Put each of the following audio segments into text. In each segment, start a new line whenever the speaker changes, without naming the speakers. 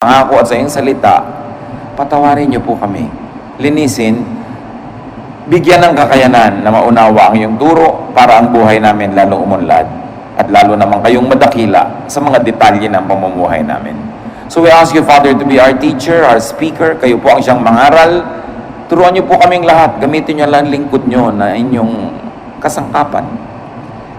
Pangako at sa iyong salita, patawarin niyo po kami. Linisin, bigyan ng kakayanan na maunawa ang iyong turo para ang buhay namin lalo umunlad at lalo naman kayong madakila sa mga detalye ng pamumuhay namin. So we ask you, Father, to be our teacher, our speaker. Kayo po ang siyang mangaral. Turuan niyo po kaming lahat. Gamitin niyo lang lingkod niyo na inyong kasangkapan.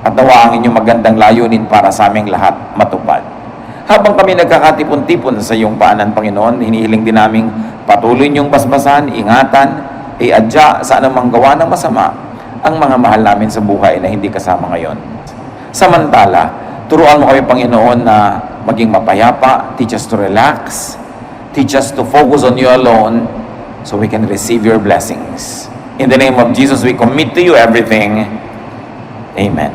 At nawa ang inyong magandang layunin para sa aming lahat matupad. Habang kami nagkakatipon-tipon sa iyong paanan, Panginoon, hinihiling din naming patuloy niyong basbasan, ingatan, iadya sa anumang gawa ng masama ang mga mahal namin sa buhay na hindi kasama ngayon. Samantala, turuan mo kami, Panginoon, na maging mapayapa, teach us to relax, teach us to focus on you alone so we can receive your blessings. In the name of Jesus, we commit to you everything. Amen.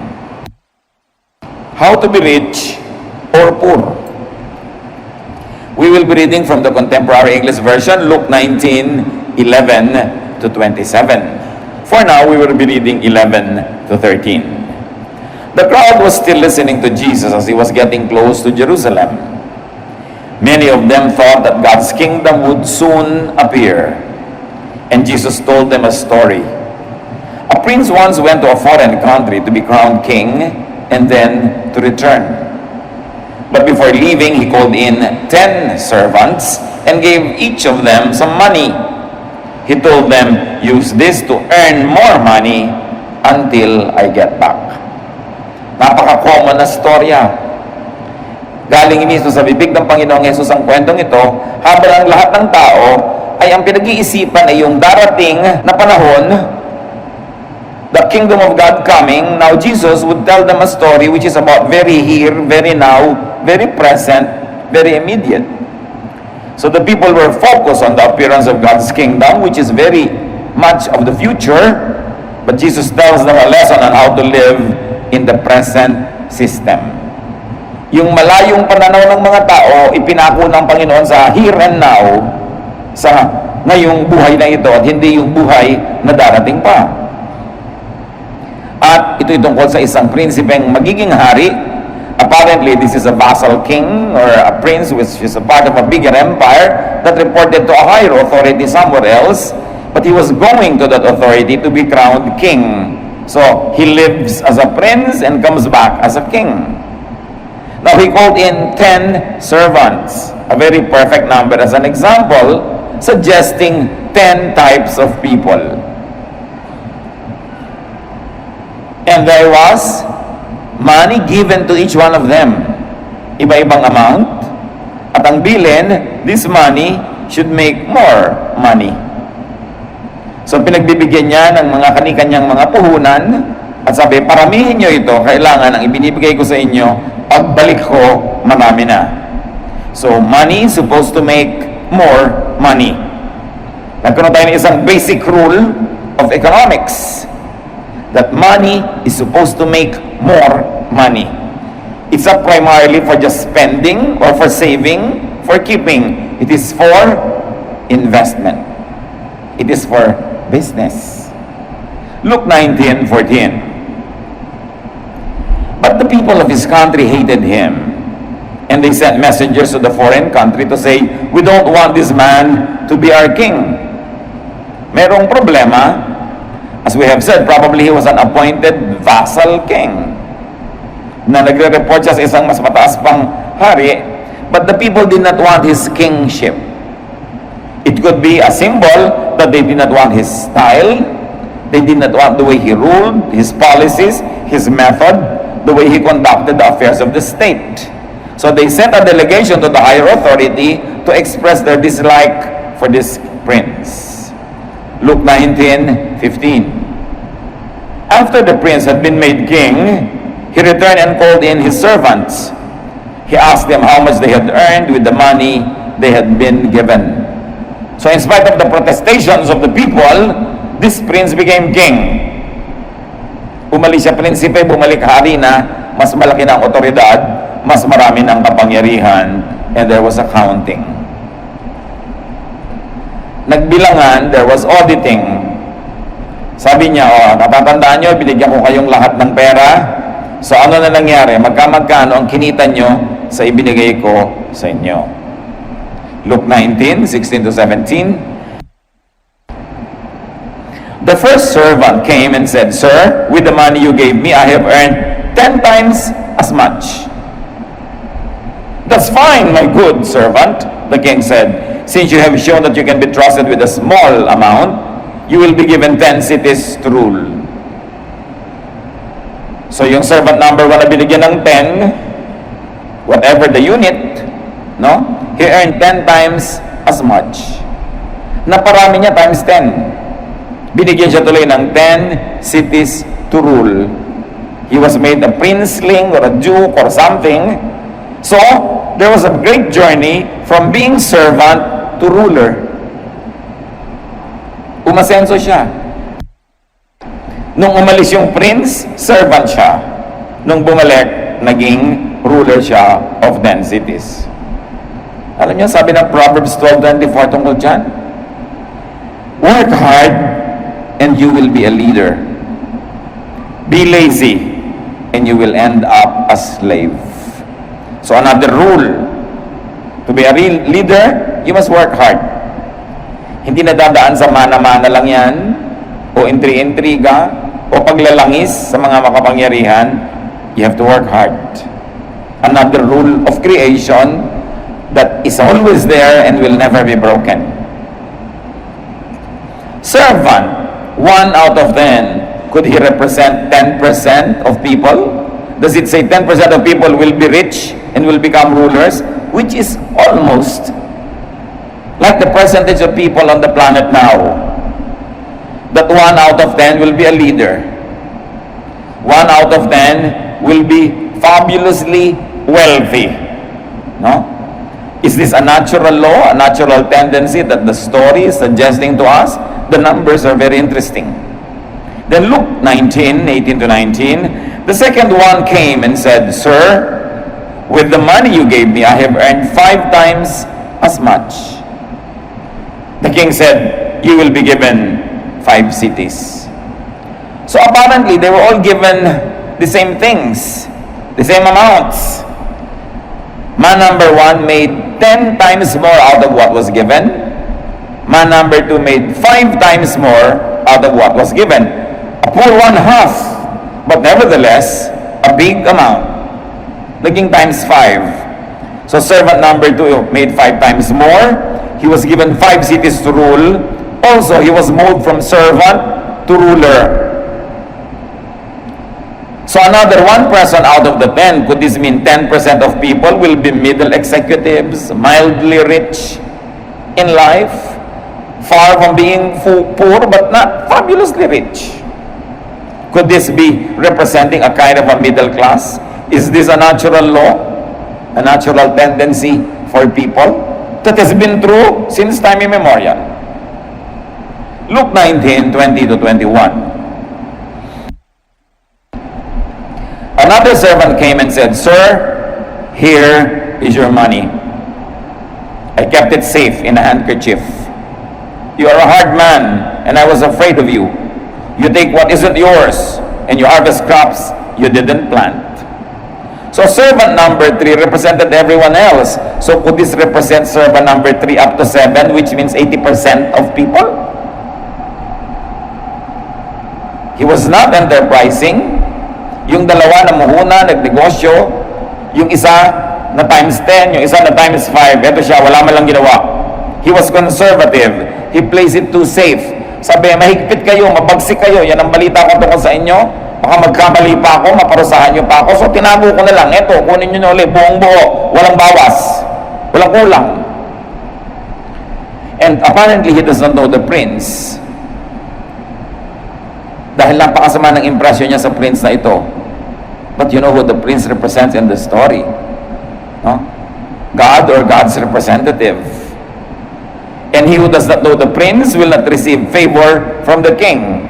How to be rich or poor? We will be reading from the Contemporary English Version, Luke 19:11 to 27. For now, we will be reading 11 to 13. The crowd was still listening to Jesus as he was getting close to Jerusalem. Many of them thought that God's kingdom would soon appear. And Jesus told them a story. A prince once went to a foreign country to be crowned king and then to return. But before leaving, he called in 10 servants and gave each of them some money. He told them, "Use this to earn more money until I get back." Napaka-common na storya. Galing mismo sa bibig ng Panginoong Hesus ang kwentong ito, habang ang lahat ng tao ay ang pinag-iisipan ay yung darating na panahon, the kingdom of God coming. Now Jesus would tell them a story which is about very here, very now, very present, very immediate. So the people were focused on the appearance of God's kingdom, which is very much of the future, but Jesus tells them a lesson on how to live in the present system. Yung malayong pananaw ng mga tao, ipinako ng Panginoon sa here and now, sa ngayong buhay na ito, at hindi yung buhay na darating pa. At ito'y tungkol sa isang prinsipeng magiging hari. Apparently, this is a vassal king or a prince which is a part of a bigger empire that reported to a higher authority somewhere else, but he was going to that authority to be crowned king. So, he lives as a prince and comes back as a king. Now, he called in 10 servants, a very perfect number as an example, suggesting 10 types of people. And there was money given to each one of them. Iba-ibang amount. At ang bilin, this money should make more money. So pinagbibigyan niya ng mga kani-kanyang mga puhunan at sabi, paramihin nyo ito, kailangan ang ibinibigay ko sa inyo, pagbalik ko, marami na. So money is supposed to make more money. Nagkaroon tayo ng isang basic rule of economics, that money is supposed to make more money. It's not primarily for just spending or for saving, for keeping. It is for investment. It is for business. Luke 19:14. But the people of his country hated him, and they sent messengers to the foreign country to say, "We don't want this man to be our king." Merong problema. As we have said, probably he was an appointed vassal king na nagre-report siya sa isang mas mataas pang hari, but the people did not want his kingship. It could be a symbol that they did not want his style, they did not want the way he ruled, his policies, his method, the way he conducted the affairs of the state. So they sent a delegation to the higher authority to express their dislike for this prince. Luke 19:15. After the prince had been made king, he returned and called in his servants. He asked them how much they had earned with the money they had been given. So in spite of the protestations of the people, this prince became king. Umalis siya prinsipe, bumalik hari na mas malaki ng otoridad, mas marami ng kapangyarihan, and there was accounting. Nagbilangan, there was auditing. Sabi niya, natatandaan nyo, binigyan ko kayong lahat ng pera. So ano na nangyari? Magkano ang kinita nyo sa ibinigay ko sa inyo? Luke 19:16 to 17. The first servant came and said, Sir, with the money you gave me, I have earned 10 times as much. That's fine, my good servant, the king said. Since you have shown that you can be trusted with a small amount, you will be given 10 cities to rule. So yung servant number 1 na binigyan ng 10, whatever the unit, no? He earned 10 times as much. Naparami niya times 10. Binigyan siya tuloy ng 10 cities to rule. He was made a princeling or a duke or something. So, there was a great journey from being servant to ruler. Umasenso siya. Nung umalis yung prince, servant siya. Nung bumalik, naging ruler siya of 10 cities. Alam niyo, sabi ng Proverbs 12:24 tungkol dyan, work hard and you will be a leader. Be lazy and you will end up a slave. So another rule, to be a real leader, you must work hard. Hindi nadadaan sa mana-mana lang yan, o intri-intriga, o paglalangis sa mga makapangyarihan. You have to work hard. Another rule of creation that is always there and will never be broken. Servant, 1 out of 10, could he represent 10% of people? Does it say 10% of people will be rich and will become rulers? Which is almost like the percentage of people on the planet now. That 1 out of 10 will be a leader. 1 out of 10 will be fabulously wealthy. No? Is this a natural law, a natural tendency that the story is suggesting to us? The numbers are very interesting. Then Luke 19:18 to 19, the second one came and said, Sir, with the money you gave me, I have earned 5 times as much. The king said, you will be given 5 cities. So apparently, they were all given the same things, the same amounts. Man number 1 made 10 times more out of what was given. Man number 2 made 5 times more out of what was given. A poor one half, but nevertheless, a big amount. Naging times 5. So servant number 2 made 5 times more. He was given 5 cities to rule. Also, he was moved from servant to ruler. So another 1% out of the 10, could this mean 10% of people will be middle executives, mildly rich in life, far from being poor but not fabulously rich? Could this be representing a kind of a middle class? Is this a natural law, a natural tendency for people that has been true since time immemorial? Luke 19:20 to 21. Another servant came and said, Sir, here is your money. I kept it safe in a handkerchief. You are a hard man, and I was afraid of you. You take what isn't yours, and you harvest crops you didn't plant. So servant number 3 represented everyone else. So could this represent servant number 3 up to 7, which means 80% of people? He was not enterprising. Yung dalawa na muhuna, nagnegosyo, yung isa na times 10, yung isa na times 5, eto siya, wala man lang ginawa. He was conservative. He plays it too safe. Sabi, mahigpit kayo, mabagsik kayo, yan ang balita ko tungkol sa inyo. Baka magkamali pa ako, maparusahan nyo pa ako. So tinago ko na lang, eto, kunin nyo na ulit, buong buo, walang bawas, walang kulang. And apparently, he does not know the prince. Dahil napakasama ng impression niya sa prince na ito. But you know who the prince represents in the story? No? God or God's representative. And he who does not know the prince will not receive favor from the king.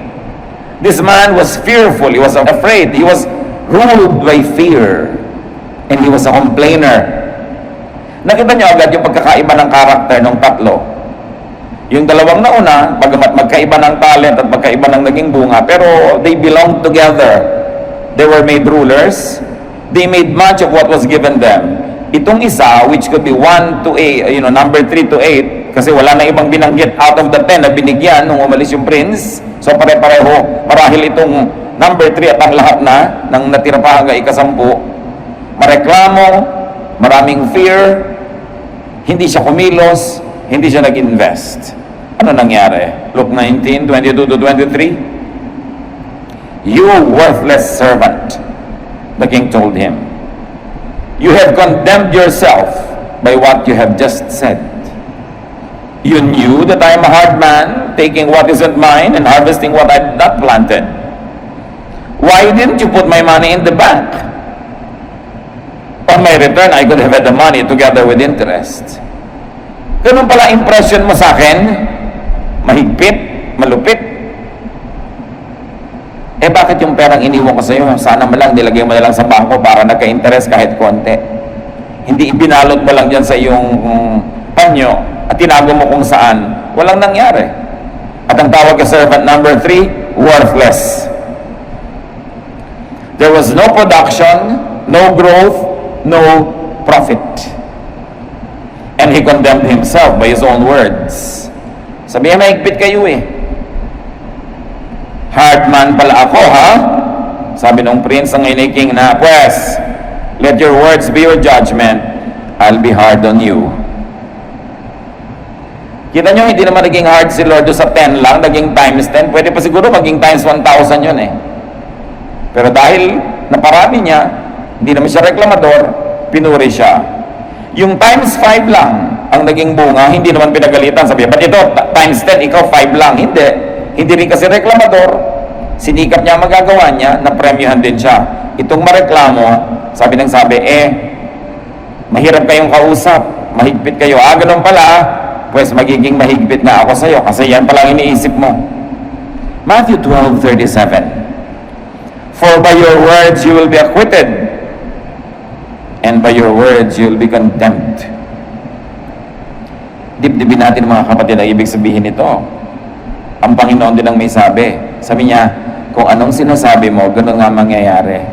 This man was fearful. He was afraid. He was ruled by fear. And he was a complainer. Nakita niyo agad yung pagkakaiba ng karakter ng tatlo. Yung dalawang nauna, bagamat magkaiba ng talent at magkaiba ng naging bunga, pero they belonged together. They were made rulers. They made much of what was given them. Itong isa, which could be 1 to 8, number 3 to 8, kasi wala na ibang binanggit out of the 10 na binigyan nung umalis yung prince. So pare-pareho, marahil itong number 3 at ang lahat na, ng natira pa hanggang ika-10, mareklamo, maraming fear, hindi siya kumilos, hindi siya nag-invest. Ano nangyari? Luke 19, 22 to 23. You worthless servant, the king told him. You have condemned yourself by what you have just said. You knew that I am a hard man, taking what isn't mine and harvesting what I have not planted. Why didn't you put my money in the bank? On my return, I could have had the money together with interest. Ganun pala impression mo sa akin? Mahigpit? Malupit? Bakit yung perang iniwan ko sa iyo, sana mo lang nilagay mo na lang sa bangko para nagka-interest kahit konti? Hindi ibinalot mo lang dyan sa iyong panyo at tinago mo kung saan. Walang nangyari. At ang tawag ka servant number 3, worthless. There was no production, no growth, no profit. And he condemned himself by his own words. Sabihin, mahigpit kayo Hard man pala ako, ha? Sabi nung prince ang king na, pues, let your words be your judgment. I'll be hard on you. Kita nyo, hindi naman naging hard si Lord sa 10 lang, naging times 10. Pwede pa siguro maging times 1,000 yun Pero dahil naparami niya, hindi naman siya reklamador, pinuri siya. Yung times 5 lang ang naging bunga, hindi naman pinagalitan. Sabi, ba't ito, times 10, ikaw 5 lang? Hindi rin kasi reklamador. Sinikap niya, magagawa niya, na-premiuhan din siya. Itong mareklamo, sabi, mahirap kayong kausap, mahigpit kayo. Ganun pala, pues magiging mahigpit na ako sa'yo, kasi yan pala iniisip mo. Matthew 12:37. For by your words you will be acquitted, and by your words you will be condemned. Dibdibin natin mga kapatid ang ibig sabihin nito. Ang Panginoon din ang may sabi. Sabi niya, kung anong sinasabi mo, gano'n nga mangyayari.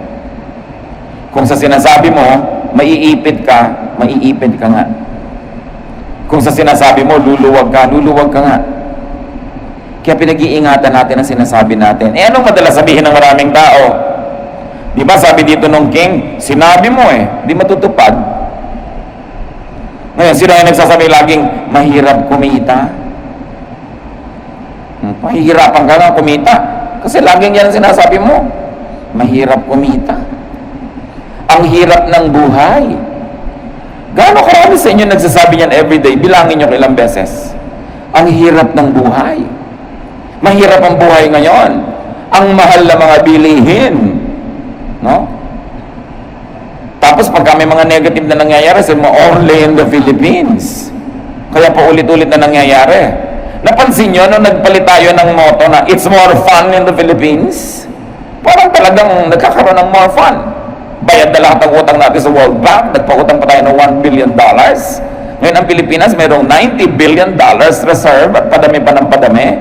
Kung sa sinasabi mo, maiipit ka nga. Kung sa sinasabi mo, luluwag ka nga. Kaya pinag-iingatan natin ang sinasabi natin. Anong madalas sabihin ng maraming tao? Di ba sabi dito nung king, sinabi mo di matutupad. Ngayon, sino yung nagsasabi laging, mahirap kumita? Mahihirapan ka nga kumita. Kasi laging yan ang sinasabi mo. Mahirap kumita. Ang hirap ng buhay. Gaano karami sa inyo nagsasabi niyan everyday? Bilangin nyo ilang beses. Ang hirap ng buhay. Mahirap ang buhay ngayon. Ang mahal na mga bilihin. No? Tapos pagka may mga negative na nangyayari, sabi mo, only in the Philippines. Kaya pa ulit-ulit na nangyayari. Napansin nyo nung nagpalit tayo ng motto na it's more fun in the Philippines? Parang talagang nagkakaroon ng more fun. Bayad na lahat ng utang natin sa World Bank, nagpautang pa tayo ng $1 billion. Ngayon ang Pilipinas mayroong $90 billion reserve at padami pa ng padami.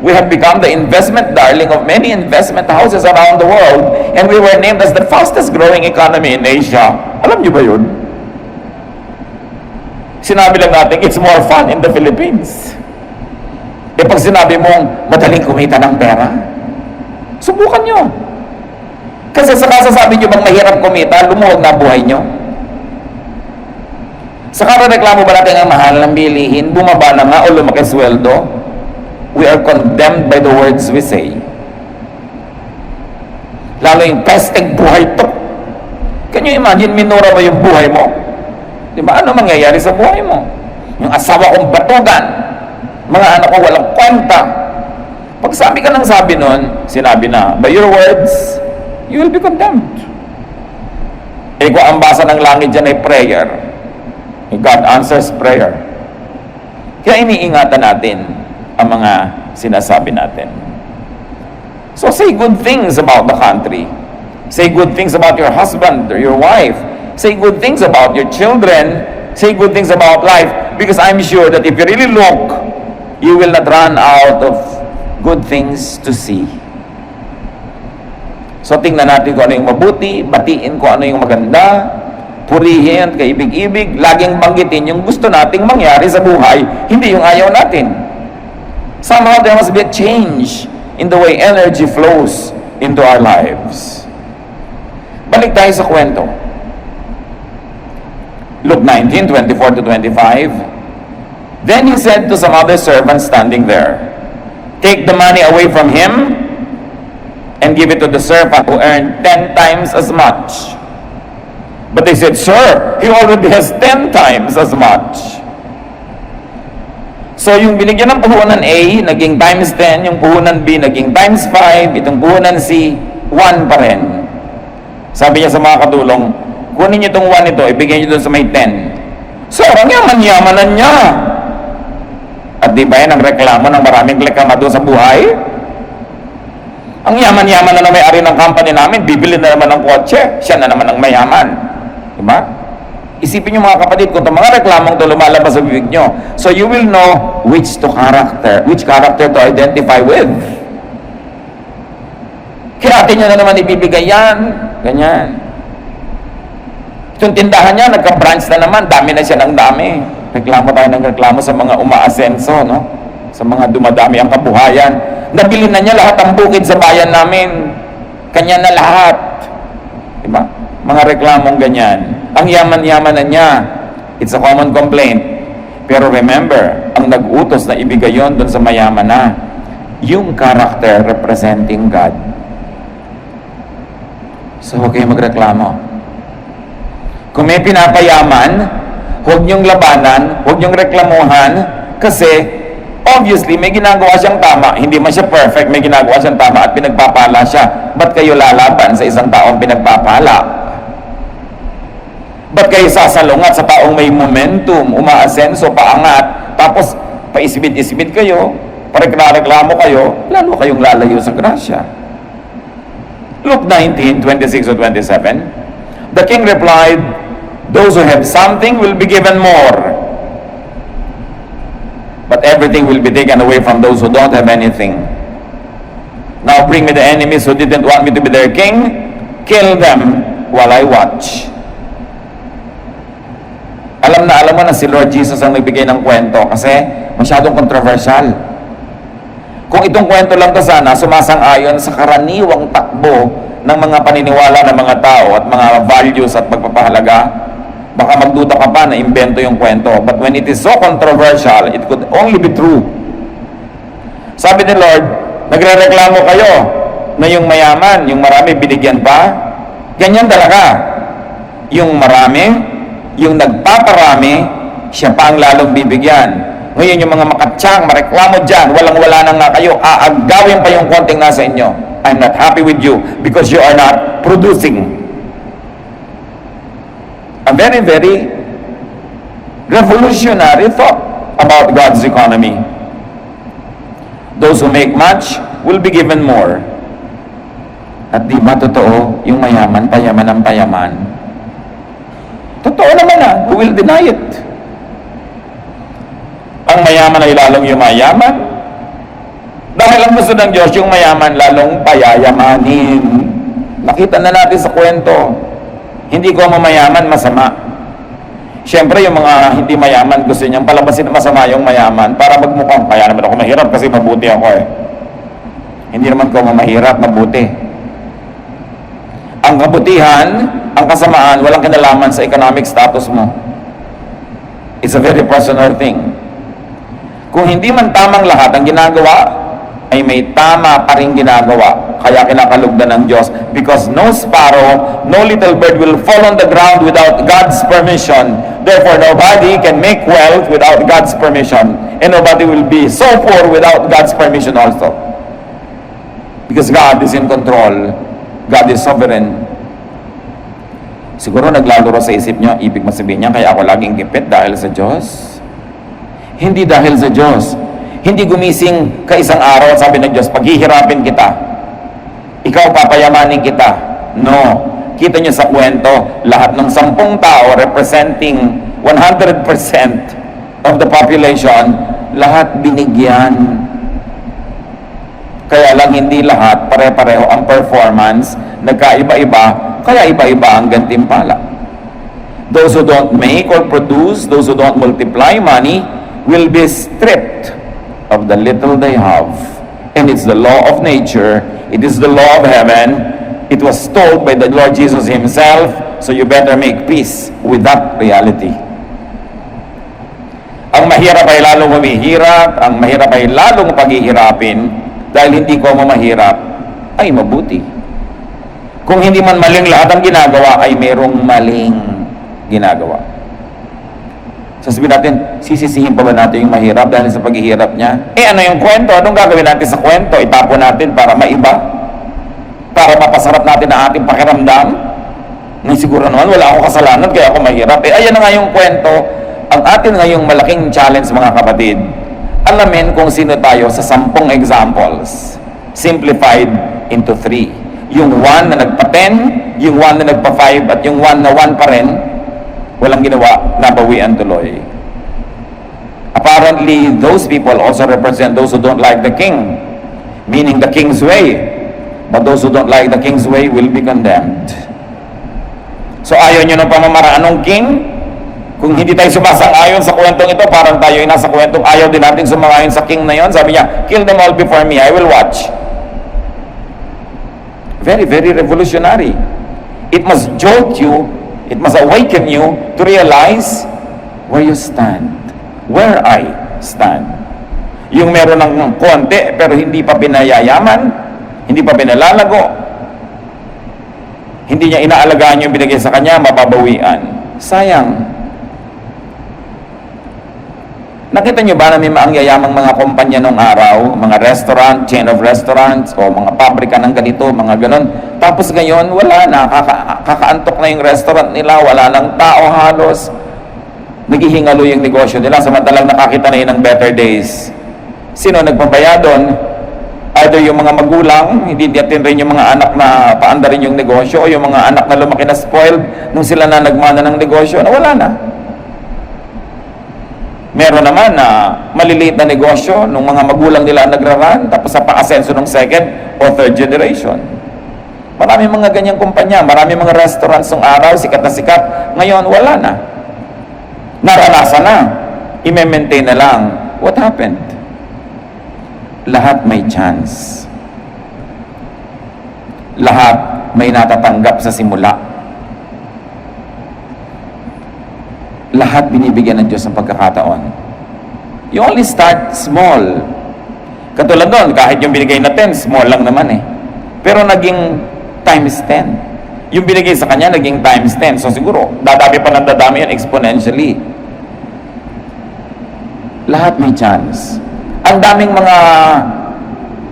We have become the investment darling of many investment houses around the world, and we were named as the fastest growing economy in Asia. Alam nyo ba yun? Sinabi lang natin, it's more fun in the Philippines. Pag sinabi mong madaling kumita ng pera, subukan nyo. Kasi sa kasasabi nyo bang mahirap kumita, lumuwag na buhay nyo. Sa reklamo ba natin ang mahal ng bilihin, bumaba na nga o lumaki sweldo, we are condemned by the words we say. Lalo yung pesting buhay to. Can you imagine, minura mo yung buhay mo? Diba? Ano mangyayari sa buhay mo? Yung asawa kong batugan, mga anak ko walang kwenta. Pag sabi ka ng sabi nun, sinabi na, by your words, you will be condemned. Kung ang basa ng langit dyan ay prayer, God answers prayer. Kaya iniingatan natin ang mga sinasabi natin. So say good things about the country. Say good things about your husband or your wife. Say good things about your children. Say good things about life. Because I'm sure that if you really look, you will not run out of good things to see. So tingnan natin kung ano yung mabuti, batiin kung ano yung maganda, purihin at kaibig-ibig, laging banggitin yung gusto nating mangyari sa buhay, hindi yung ayaw natin. Somehow there must be a change in the way energy flows into our lives. Balik tayo sa kwento. Luke 19:24 to 25. Then he said to some other servants standing there, "Take the money away from him and give it to the servant who earned 10 times as much." But they said, "Sir, he already has 10 times as much." So yung binigyan ng puhunan A, naging times 10, yung puhunan B, naging times 5, itong puhunan C, 1 pa rin. Sabi niya sa mga katulong, kunin niyo itong 1 ito, ibigay niyo doon sa may 10. Sir, ang yaman-yamanan niya. At di ba yan ang reklamo ng maraming reklamo doon sa buhay? Ang yaman-yaman na may-ari ng company namin, bibili na naman ng kotse, siya na naman ang mayaman. Diba? Isipin niyo mga kapatid, kung itong mga reklamong ito lumalabas sa bibig niyo, so you will know which character to identify with. Kaya atin niya na naman ibibigay yan, ganyan. Itong tindahan niya, nagka-branch na naman, dami na siya ng dami. Reklamo tayo ng reklamo sa mga umaasenso, no? Sa mga dumadami ang kabuhayan. Nabili na niya lahat ang bukid sa bayan namin. Kanya na lahat. Diba? Mga reklamong ganyan. Ang yaman-yaman na niya. It's a common complaint. Pero remember, ang nag-utos na ibigay yon doon sa mayaman na, yung character representing God. So huwag kayong magreklamo. Kung may pinapayaman, huwag niyong labanan, huwag niyong reklamuhan, kasi obviously may ginagawa siyang tama. Hindi man siya perfect, may ginagawa siyang tama at pinagpapala siya. Ba't kayo lalaban sa isang taong pinagpapala? Ba't kayo sasalungat sa taong may momentum, umaasenso, paangat, tapos paisibit-isibit kayo, pareklamo kayo, lalo kayong lalayo sa grasya. Luke 19:26 to 27. The king replied, "Those who have something will be given more, but everything will be taken away from those who don't have anything. Now bring me the enemies who didn't want me to be their king, kill them while I watch." Alam mo na si Lord Jesus ang nagbigay ng kwento kasi masyadong controversial. Kung itong kwento lang to sana, sumasang-ayon sa karaniwang takbo ng mga paniniwala ng mga tao at mga values at pagpapahalaga, baka magduda ka pa na imbento yung kwento. But when it is so controversial, it could only be true. Sabi ni Lord, nagrereklamo kayo na yung mayaman, yung marami binigyan pa. Ganyan talaga. Yung marami, yung nagpaparami, siya pa ang lalong bibigyan. Ngayon yung mga makatsyang, mareklamo dyan, walang-wala na nga kayo, aagawin pa yung konting nasa inyo. I'm not happy with you because you are not producing. A very, very revolutionary thought about God's economy. Those who make much will be given more. At di ba totoo, yung mayaman, payaman ang payaman? Totoo naman na, who will deny it? Ang mayaman ay lalong yumayaman. Dahil ang gusto ng Diyos, yung mayaman lalong payayamanin. Nakita na natin sa kwento. Hindi ko mamayaman, masama. Siyempre, yung mga hindi mayaman, gusto niyang palabasin na masama yung mayaman para magmukhang, kaya naman ako mahirap kasi mabuti ako eh. Hindi naman ko mahirap, mabuti. Ang kabutihan, ang kasamaan, walang kinalaman sa economic status mo. It's a very personal thing. Kung hindi man tamang lahat ang ginagawa, ay may tama pa rin ginagawa. Kaya kinakalugdan ng Diyos. Because no sparrow, no little bird will fall on the ground without God's permission. Therefore, nobody can make wealth without God's permission. And nobody will be so poor without God's permission also. Because God is in control. God is sovereign. Siguro naglalaro sa isip nyo, ibig masabihin niya, kaya ako laging gipit dahil sa Diyos. Hindi dahil sa Diyos. Hindi gumising ka isang araw at sabi ng Diyos, paghihirapin kita. Ikaw papayamanin kita. No. Kita niyo sa kwento, lahat ng 10 tao representing 100% of the population, lahat binigyan. Kaya lang hindi lahat pare-pareho ang performance, nagkaiba-iba, kaya iba-iba ang gantimpala. Those who don't make or produce, those who don't multiply money, will be stripped of the little they have. And it's the law of nature. It is the law of heaven. It was told by the Lord Jesus Himself, so you better make peace with that reality. Ang mahirap ay lalong humihirap, ang mahirap ay lalong paghihirapin, dahil hindi ko mamahirap, ay mabuti. Kung hindi man maling lahat ang ginagawa, ay merong maling ginagawa. Sasabihin natin, sisisihin pa ba natin yung mahirap dahil sa paghihirap niya? Ano yung kwento? Anong gagawin natin sa kwento? Itapon natin para maiba? Para mapasarap natin ang ating pakiramdam? Ngay siguro naman, wala akong kasalanan kaya ako mahirap. Ayan na nga yung kwento. Ang atin ngayong malaking challenge, mga kapatid, alamin kung sino tayo sa 10 examples, simplified into 3. Yung 1 na nagpa-10, yung 1 na nagpa-5, at yung 1 na 1 pa rin, walang ginawa, nabawian tuloy. Apparently, those people also represent those who don't like the king, meaning the king's way. But those who don't like the king's way will be condemned. So ayaw nyo ng pamamaraan ng king? Kung hindi tayo sumasang-ayon sa kwentong ito, parang tayo ay nasa kwentong ayaw din natin sumang-ayon sa king na yon. Sabi niya, kill them all before me, I will watch. Very, very revolutionary. It must jolt you, it must awaken you to realize where you stand, where I stand. Yung meron ng konti pero hindi pa pinayayaman, hindi pa pinalalago, hindi niya inaalagaan yung binigay sa kanya, mababawian. Sayang. Nakita niyo ba na may maangyayamang mga kumpanya nung araw, mga restaurant, chain of restaurants, o mga pabrika ng ganito, mga ganon. Tapos ngayon, wala na, kakaantok na yung restaurant nila, wala nang tao halos. Naghihingalo yung negosyo nila, samantalang nakakita na yun ng better days. Sino nagpabaya doon? Either yung mga magulang, hindi natin rin yung mga anak na paanda rin yung negosyo, o yung mga anak na lumaki na spoiled, nung sila na nagmana ng negosyo, na wala na. Meron naman na maliliit na negosyo nung mga magulang nila nagraran, tapos sa pa-asenso ng second o third generation. Marami mga ganyang kumpanya, marami mga restaurants ng araw, sikat na sikat. Ngayon, wala na. Naranasan na. I-maintain na lang. What happened? Lahat may chance. Lahat may natatanggap sa simula. Lahat binibigyan ng Diyos ng pagkakataon. You only start small. Katulad doon, kahit yung binigay na 10, small lang naman eh. Pero naging times 10. Yung binigay sa kanya, naging times 10. So siguro, dadami pa ng dadami yan exponentially. Lahat may chance. Ang daming mga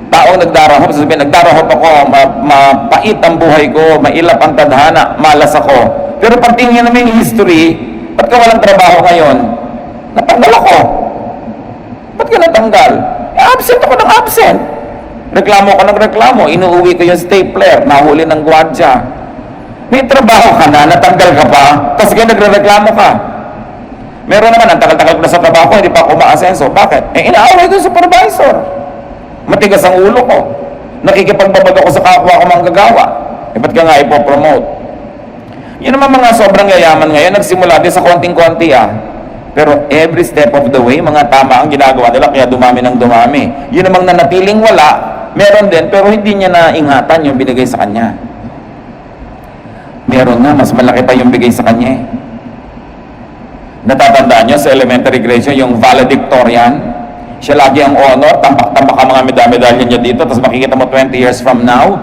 taong nagdarahop, sasabihin, nagdarahop ako, mapait ang buhay ko, mailap ang tadhana, malas ako. Pero pag tingnan namin yung history, ba't ka walang trabaho ngayon? Natanggal ako. Ba't ka natanggal? Absent ako ng absent. Reklamo ako ng reklamo. Inuuwi ko yung stapler. Nahuli ng gwardiya. May trabaho ka na, natanggal ka pa, tapos kaya nagre-reklamo ka. Meron naman, ang tagal-tagal ko na sa trabaho ko, hindi pa ako ma-asenso. Bakit? Inaaway ko yung supervisor. Matigas ang ulo ko. Nakikipagbabag ako sa kapwa ko manggagawa. Ba't ka nga ipopromote? Yun naman mga sobrang yayaman ngayon, nagsimula din sa konting-konti Pero every step of the way, mga tama ang ginagawa nila, kaya dumami ng dumami. Yun namang nanatiling wala, meron din, pero hindi niya naingatan yung binigay sa kanya. Meron na, mas malaki pa yung bigay sa kanya. Natatandaan niyo sa elementary grade yung valedictorian, siya lagi ang honor, tampak-tampak ang mga medalya niya dito, tapos makikita mo 20 years from now,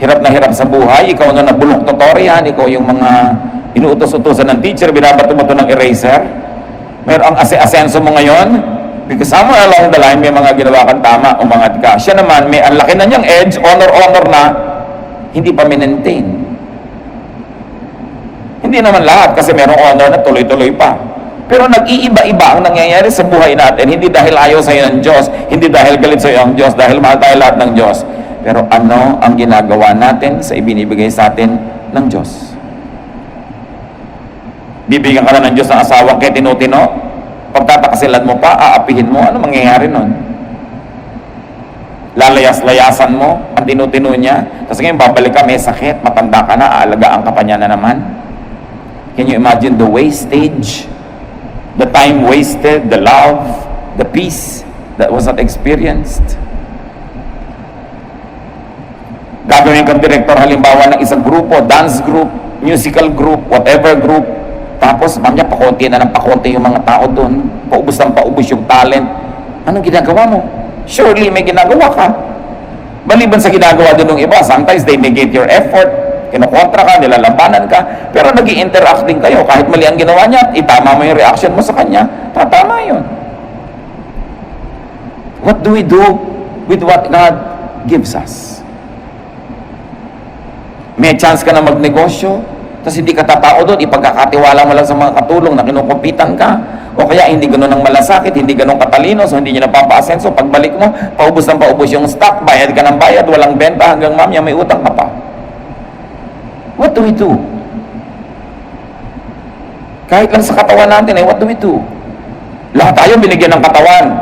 hirap na hirap sa buhay, ikaw na nabulok tutorian, ikaw yung mga inuutos-utosan ng teacher, binabato-bato ng eraser. Meron ang asenso mo ngayon, because somewhere along the line, may mga ginawa kang tama, umangat ka. Siya naman, may ang laki na niyang edge, honor na, hindi pa minentain. Hindi naman lahat, kasi merong honor na tuloy-tuloy pa. Pero nag-iiba-iba ang nangyayari sa buhay natin, hindi dahil ayaw sa'yo ng Diyos, hindi dahil galit sa'yo ang Diyos, dahil mahal tayo lahat ng Diyos. Pero ano ang ginagawa natin sa ibinibigay sa atin ng Diyos? Bibigyan ka na ng Diyos ng asawang kay tinutino? Pagtatakasilan mo pa, aapihin mo, ano mangyayari nun? Lalayas-layasan mo ang tinutino niya, tapos ngayon babalik ka, may sakit, matanda ka na, aalagaan ka pa niya na naman. Can you imagine the wastage? The time wasted, the love, the peace that was not experienced? Gagawin kang director halimbawa ng isang grupo, dance group, musical group, whatever group. Tapos, mamaya pakonti na ng pakonti yung mga tao doon. Paubos ng paubos yung talent. Anong ginagawa mo? Surely may ginagawa ka. Maliban sa ginagawa doon ng iba, sometimes they negate your effort, kinukontra ka, nilalabanan ka, pero nag-i-interact din kayo. Kahit mali ang ginawa niya, itama mo yung reaction mo sa kanya, tatama yun. What do we do with what God gives us? May chance ka na magnegosyo, tapos hindi ka tatao doon, ipagkakatiwala mo lang sa mga katulong na kinukumpitan ka, o kaya hindi ganun ang malasakit, hindi ganun katalino, so hindi niya napapa-asenso. Pagbalik mo, paubos ng paubos yung stock, bayad ka ng bayad, walang benta, hanggang mamaya may utang ka pa. What do we do? Kahit lang sa katawan natin, what do we do? Lahat tayo binigyan ng katawan.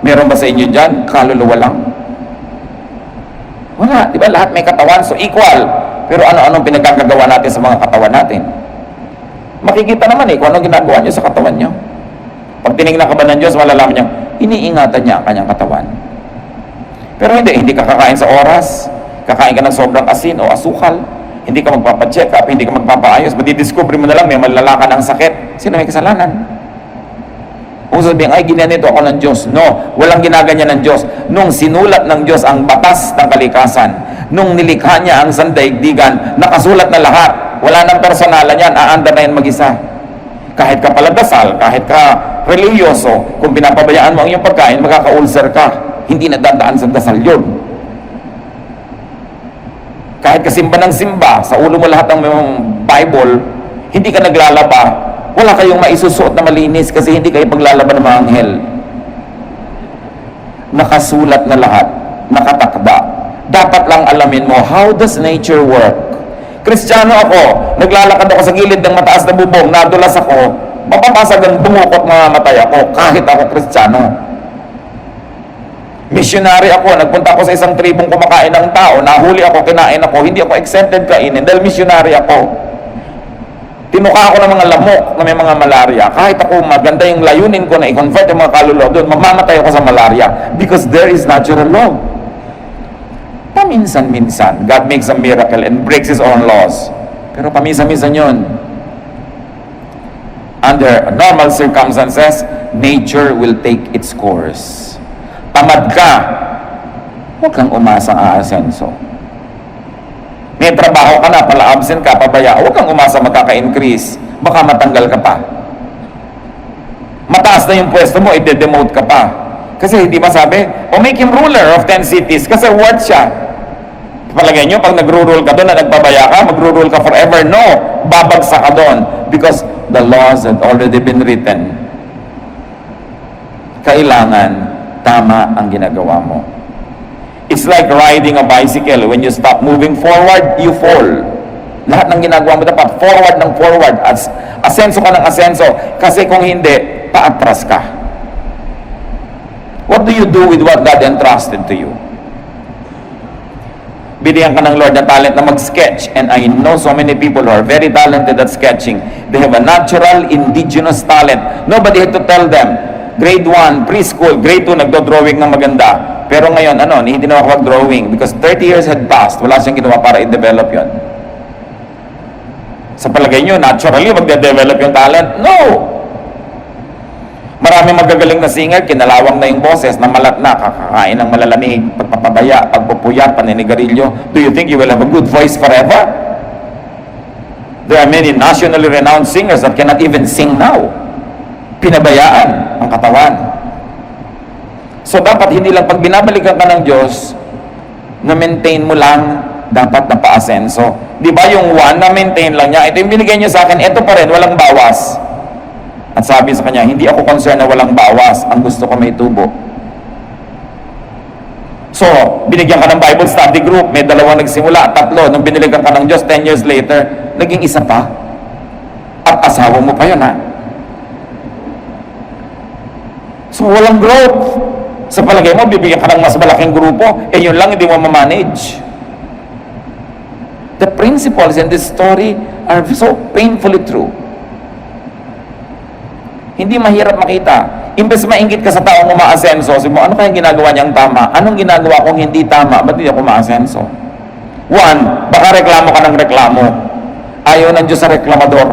Meron ba sa inyo dyan? Kaluluwa lang? Wala, di ba? Lahat may katawan, so equal. Pero ano-anong pinagkagagawa natin sa mga katawan natin? Makikita naman kung anong ginagawa niyo sa katawan niyo. Pag tinignan ka ba ng Diyos, malalaman niya, iniingatan niya ang kanyang katawan. Pero hindi ka kakain sa oras, kakain ka ng sobrang asin o asukal, hindi ka magpapacheck up, hindi ka magpapaayos, madidiscover mo na lang may malalakan ng sakit. Sino may kasalanan? Kung sabihin, ay ginanito ako ng Diyos. No, walang ginaganyan ng Diyos. Nung sinulat ng Diyos ang batas ng kalikasan, nung nilikha niya ang sandaigdigan, nakasulat na lahat. Wala nang personalan yan, aanda na yan mag-isa. Kahit ka paladasal, kahit ka religyoso, kung pinapabayaan mo ang iyong pagkain, magkaka-ulcer ka. Hindi nadadaan sa dasal yun. Kahit ka simba ng simba, sa ulo mo lahat ng Bible, hindi ka naglalaba, wala kayong maisusuot na malinis kasi hindi kayo paglalaban ng mga anghel. Nakasulat na lahat, nakatakda. Dapat lang alamin mo, how does nature work? Kristiyano ako, naglalakad ako sa gilid ng mataas na bubong, nadulas ako, mapapasag ang bumukot mamamatay ako, kahit ako Kristiyano. Missionary ako, nagpunta ako sa isang tribong kumakain ng tao, nahuli ako, kinain ako, hindi ako exempted kainin dahil missionary ako. Tinuka ako ng mga lamok na may mga malaria. Kahit ako maganda yung layunin ko na i-convert yung mga kaluluwa doon, mamamatay ako sa malaria because there is natural law. Paminsan-minsan, God makes a miracle and breaks His own laws. Pero paminsan-minsan yun. Under normal circumstances, nature will take its course. Tamad ka, huwag kang umasang aasenso. May trabaho ka na, pala absent ka, pabaya, huwag kang umasa magkaka-increase. Baka matanggal ka pa. Mataas na yung pwesto mo, i-demote ka pa. Kasi hindi ba sabi, make him ruler of 10 cities kasi worth siya. Palagay nyo, pag nagro-rule ka doon na nagpabaya ka, magro-rule ka forever. No, babagsak ka doon because the laws had already been written. Kailangan tama ang ginagawa mo. It's like riding a bicycle. When you stop moving forward, you fall. Lahat ng ginagawa mo dapat forward ng forward. Asenso ka ng asenso. Kasi kung hindi, paatras ka. What do you do with what God entrusted to you? Binigyan ka ng Lord ng talent na mag-sketch. And I know so many people who are very talented at sketching. They have a natural, indigenous talent. Nobody had to tell them. Grade 1, preschool, grade 2, nagdo-drawing ng maganda. Pero ngayon, hindi na ako mag-drawing because 30 years had passed. Wala siyang ginawa para i-develop yon. Sa palagay nyo, naturally, magde-develop yung talent? No! Maraming magagaling na singer, kinalawang na yung boses, namalat na, kakakain ng malalamig, pagpapabaya, pagpupuyat, paninigarilyo. Do you think you will have a good voice forever? There are many nationally renowned singers that cannot even sing now. Pinabayaan ang katawan. So dapat hindi lang pag binabalikan ka ng Diyos, na maintain mo lang, dapat na pa-asenso. Di ba yung one na maintain lang niya, ito yung binigay niya sa akin, ito pa rin, walang bawas. At sabi sa kanya, hindi ako concerned na walang bawas, ang gusto ko may tubo. So, binigyan ka ng Bible study group, may 2 nagsimula, 3, nung biniligan ka ng Diyos, 10 years later, naging isa pa. At asawa mo pa yun, ha? So, walang growth. Sa palagay mo, bibigyan ka ng mas malaking grupo, yun lang, hindi mo ma-manage. The principles in this story are so painfully true. Hindi mahirap makita. Imbes mainggit ka sa taong umaasenso, sabi mo, ano kaya ginagawa niyang tama? Anong ginagawa kong hindi tama? Ba't hindi ako umaasenso? One, baka reklamo ka ng reklamo. Ayaw ng Diyos sa reklamador.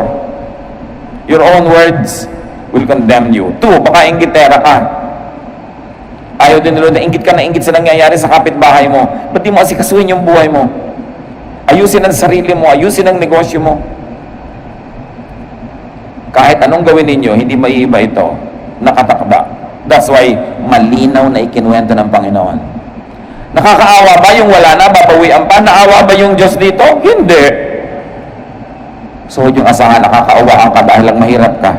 Your own words will condemn you. Two, baka inggitera ka. Ayaw din nila na inggit ka na inggit sa nangyayari sa kapitbahay mo. Ba't di mo asikasuhin yung buhay mo? Ayusin ang sarili mo, ayusin ang negosyo mo. Kahit anong gawin ninyo, hindi maiiba ito. Nakatakda. That's why, malinaw na ikinuwento ng Panginoon. Nakakaawa ba yung wala na, babawian pa? Naawa ba yung Diyos dito? Hindi. So, yung asahan, nakakaawaan ka dahil lang mahirap ka.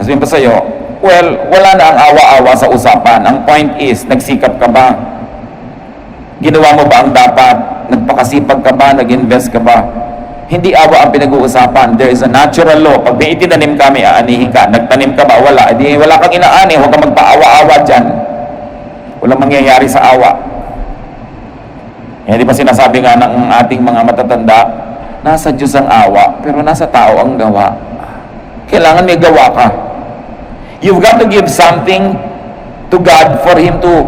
Sabihin pa sa'yo, well, wala na ang awa-awa sa usapan. Ang point is, nagsikap ka ba? Ginawa mo ba ang dapat? Nagpakasipag ka ba? Nag-invest ka ba? Hindi awa ang pinag-uusapan. There is a natural law. Pag may itinanim ka, may aanihin ka. Nagtanim ka ba? Wala. Di, wala kang inaani. Huwag kang magpaawa-awa dyan. Walang mangyayari sa awa. Di ba sinasabi nga ng ating mga matatanda, nasa Diyos ang awa, pero nasa tao ang gawa. Kailangan may gawa ka. You've got to give something to God for Him to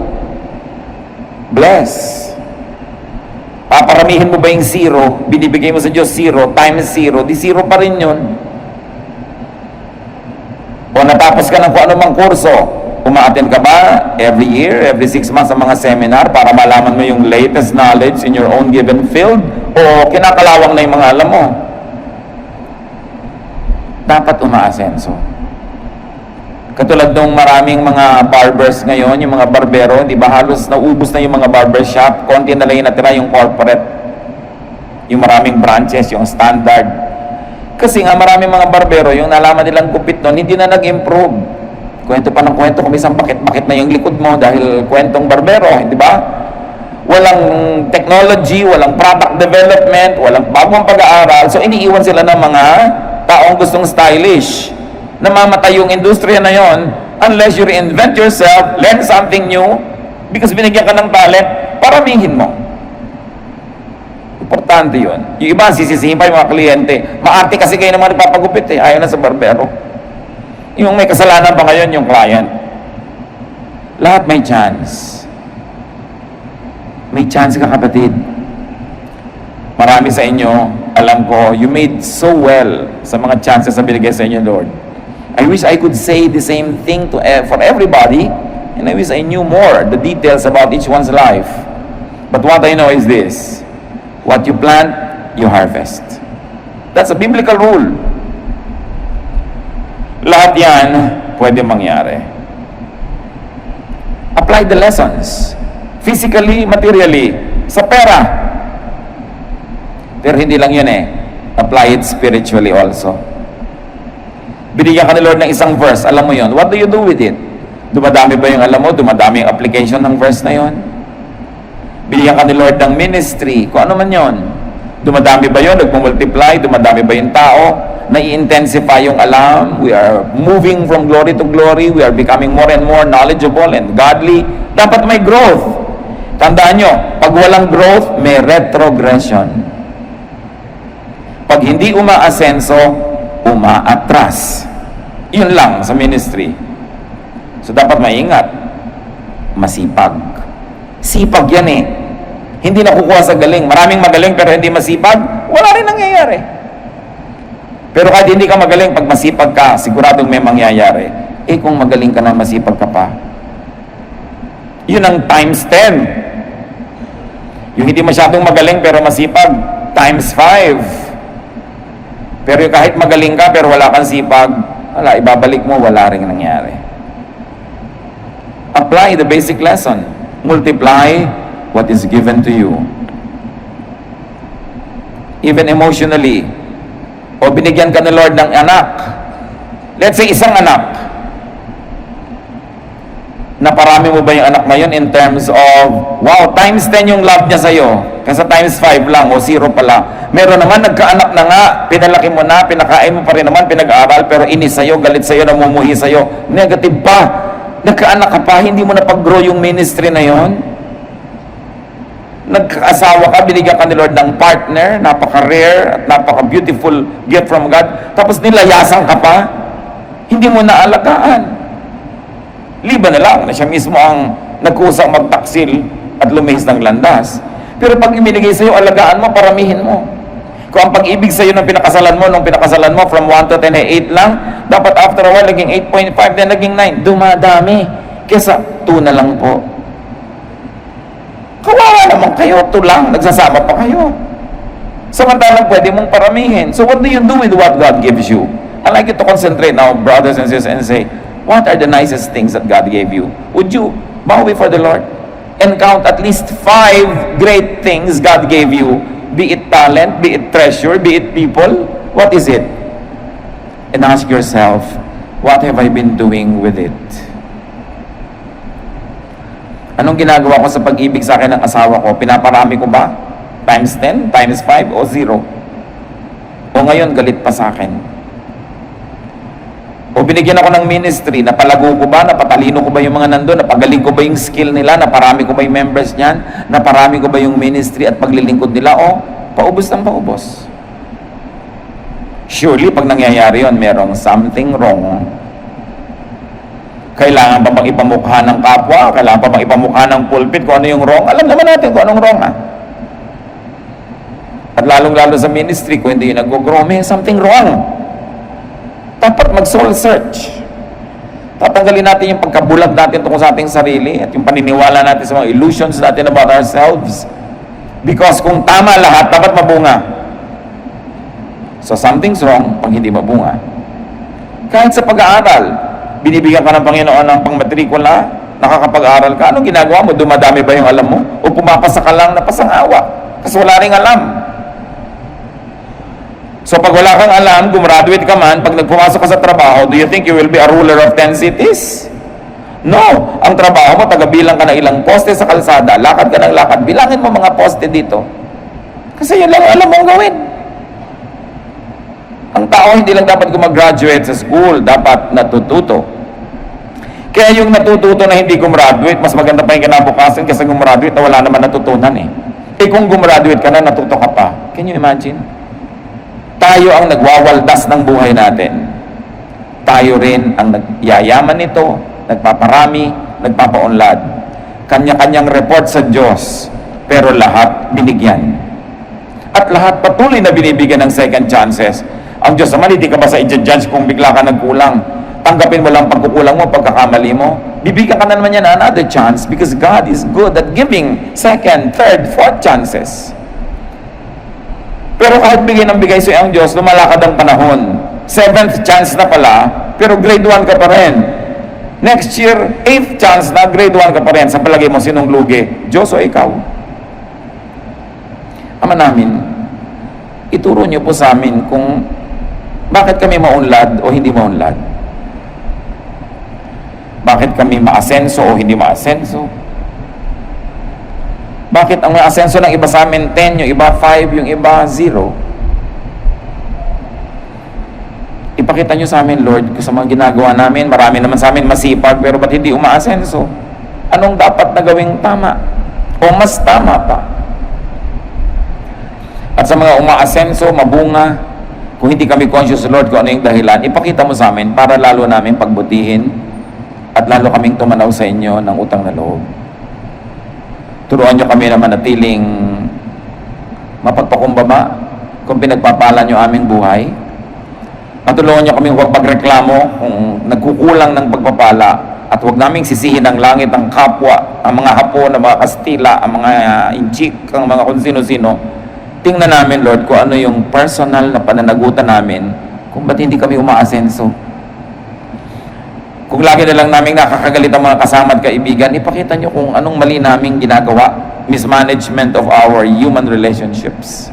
bless. Paparamihin mo ba yung zero? Binibigay mo sa Diyos zero times zero, di zero pa rin yun. O natapos ka ng kung anumang kurso, umaattend ka ba every year, every 6 months sa mga seminar para malaman mo yung latest knowledge in your own given field? O kinakalawang na yung mga alam mo? Dapat umaasenso. Katulad ng maraming mga barbers ngayon, yung mga barbero, di ba halos naubos na yung mga barbershop, konti na lang yung natira yung corporate, yung maraming branches, yung standard. Kasi nga maraming mga barbero, yung nalaman nilang gupit nun, hindi na nag-improve. Kwento pa ng kwento, kung isang bakit-bakit na yung likod mo dahil kwentong barbero, di ba? Walang technology, walang product development, walang bagong pag-aaral, so iniiwan sila ng mga taong gustong stylish. Namamatay yung industriya na yon unless you reinvent yourself, learn something new, because binigyan ka ng talent, paramihin mo. Importante yun. Yung iba, sisisihin pa yung mga kliyente. Maarte kasi kayo naman nagpapagupit eh. Ayaw na sa barbero. Yung may kasalanan pa ngayon, yung client. Lahat may chance. May chance ka, kapatid. Marami sa inyo, alam ko, you made so well sa mga chances na binigay sa inyo, Lord. I wish I could say the same thing for everybody, and I wish I knew more the details about each one's life. But what I know is this: what you plant, you harvest. That's a biblical rule. Lahat yan pwede mangyari. Apply the lessons. Physically, materially, sa pera. Pero hindi lang yun eh. Apply it spiritually also. Binigyan ka ni Lord ng isang verse, alam mo yon. What do you do with it? Dumadami ba yung alam mo? Dumadami yung application ng verse na yon? Binigyan ka ni Lord ng ministry, kung ano man yon. Dumadami ba yon? Nagmumultiply? Dumadami ba yung tao? Nai-intensify yung alam? We are moving from glory to glory. We are becoming more and more knowledgeable and godly. Dapat may growth. Tandaan nyo, pag walang growth, may retrogression. Pag hindi umaasenso, umaatras. Yun lang sa ministry. So dapat maingat. Masipag. Sipag yan eh. Hindi nakukuha sa galing. Maraming magaling pero hindi masipag, wala rin nangyayari. Pero kahit hindi ka magaling, pag masipag ka, siguradong may mangyayari. Eh kung magaling ka na, masipag ka pa, yun ang times 10. Yung hindi masyadong magaling pero masipag, times 5. Pero kahit magaling ka pero wala kang sipag, wala, ibabalik mo, wala rin nangyari. Apply the basic lesson. Multiply what is given to you. Even emotionally. O binigyan ka ni Lord ng anak. Let's say isang anak. Naparami mo ba yung anak na yun in terms of, wow, times 10 yung love niya sa'yo. Kasi times 5 lang o 0 pala. Meron naman, nagkaanak na nga, pinalaki mo na, pinakain mo pa rin naman, pinag-aaral, pero inis sa'yo, galit sa'yo, namumuhi sa'yo. Negative pa. Nagkaanak ka pa, hindi mo na pag-grow yung ministry na yon. Nagkaasawa ka, binigyan ka ni Lord ng partner, napaka-rare at napaka-beautiful gift from God, tapos nilayasan ka pa, hindi mo naalagaan. Liban na lang na siya mismo ang nagkusang magtaksil at lumihis ng landas. Pero pag ibinigay sa'yo, alagaan mo, paramihin mo. Kung ang pag-ibig sa'yo nung pinakasalan mo from 1 to 10 ay 8 lang, dapat after a while, naging 8.5, then naging 9. Dumadami. Kesa 2 na lang po. Kawawa naman kayo, 2 lang, nagsasama pa kayo. Samantalang pwede mong paramihin. So what do you do with what God gives you? I'd like you to concentrate now, brothers and sisters, and say, what are the nicest things that God gave you? Would you bow before the Lord and count at least 5 great things God gave you? Be it talent, be it treasure, be it people. What is it? And ask yourself, what have I been doing with it? Anong ginagawa ko sa pag-ibig sa akin ng asawa ko? Pinaparami ko ba? Times 10? Times 5? O 0? O ngayon, galit pa sa akin? O binigyan ako ng ministry, napalago ko ba? Napatalino ko ba yung mga nandun? Napagaling ko ba yung skill nila? Naparami ko ba yung members niyan? Naparami ko ba yung ministry at paglilingkod nila? O paubos ng paubos? Surely, pag nangyayari yun, merong something wrong. Kailangan pa bang ipamukha ng kapwa? Kailangan pa bang ipamukha ng pulpit kung ano yung wrong? Alam naman natin kung anong wrong, ha? At lalong-lalo sa ministry, kung hindi yung nag-grow, may something wrong. Dapat mag-soul search. Tatanggalin natin yung pagkabulag natin tungkol sa ating sarili at yung paniniwala natin sa mga illusions natin about ourselves. Because kung tama lahat, dapat mabunga. So something's wrong pag hindi mabunga. Kahit sa pag-aaral, binibigyan ka ng Panginoon ng pangmatrikula, nakakapag-aral ka, anong ginagawa mo? Dumadami ba yung alam mo? O pumapasa ka lang na pasangawa? Kasi wala ring alam. So pag wala kang alam, gumraduate ka man, pag nagpumasok ka sa trabaho, do you think you will be a ruler of 10 cities? No. Ang trabaho mo, tagabilang ka ng ilang poste sa kalsada, lakad ka ng lakad, bilangin mo mga poste dito. Kasi yun lang alam mong gawin. Ang tao hindi lang dapat gumraduate sa school, dapat natututo. Kaya yung natututo na hindi gumraduate, mas maganda pa yung kinabukasan kasi gumraduate na wala naman natutunan eh. Eh kung gumraduate ka na, natuto ka pa. Can you imagine? Tayo ang nagwawaldas ng buhay natin. Tayo rin ang nagyayaman nito, nagpaparami, nagpapaunlad. Kanya-kanyang report sa Diyos, pero lahat binigyan. At lahat patuloy na binibigyan ng second chances. Ang Diyos naman, hindi ka ba sa i-judge kung bigla ka nagkulang? Tanggapin mo lang pagkukulang mo, pagkakamali mo. Bibigyan ka na naman yan another chance because God is good at giving second, third, fourth chances. Pero kahit bigay ng bigay sa'yo ang Diyos, lumalakad ang panahon. 7th chance na pala, pero grade 1 ka pa rin. Next year, 8th chance na, grade 1 ka pa rin. Sa palagay mo, sinong lugi? Diyos o ikaw? Ama namin, ituro niyo po sa amin kung bakit kami maunlad o hindi maunlad. Bakit kami maasenso o hindi maasenso. Bakit ang asenso ng iba sa amin 10, yung iba 5, yung iba 0? Ipakita nyo sa amin, Lord, kung sa mga ginagawa namin, marami naman sa amin masipag, pero ba't hindi umaasenso? Anong dapat na gawing tama? O mas tama pa? At sa mga umaasenso, mabunga, kung hindi kami conscious, Lord, kung ano yung dahilan, ipakita mo sa amin para lalo namin pagbutihin at lalo kaming tumanaw sa inyo ng utang na loob. Turuan nyo kami na manatiling mapagpakumbaba kung pinagpapala nyo aming buhay. At tulungan nyo kami huwag magreklamo kung nagkukulang ng pagpapala at huwag naming sisihin ang langit, ang kapwa, ang mga Hapon, ang mga Kastila, ang mga Inchik, ang mga kung sino-sino. Tingnan namin, Lord, kung ano yung personal na pananagutan namin kung ba't hindi kami umaasenso. Kung lagi na lang namin nakakagalit ang mga kasama at kaibigan, ipakita nyo kung anong mali naming ginagawa. Mismanagement of our human relationships.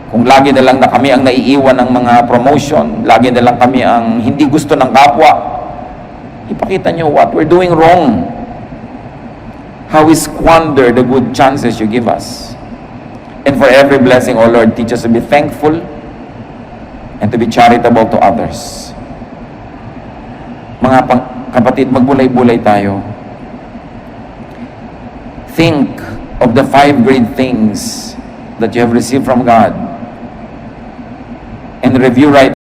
Kung lagi na lang na kami ang naiiwan ng mga promotion, lagi na lang kami ang hindi gusto ng kapwa, ipakita nyo what we're doing wrong. How we squander the good chances you give us. And for every blessing, O Lord, teach us to be thankful and to be charitable to others. Mga kapatid, magbulay-bulay tayo. Think of the 5 great things that you have received from God and review right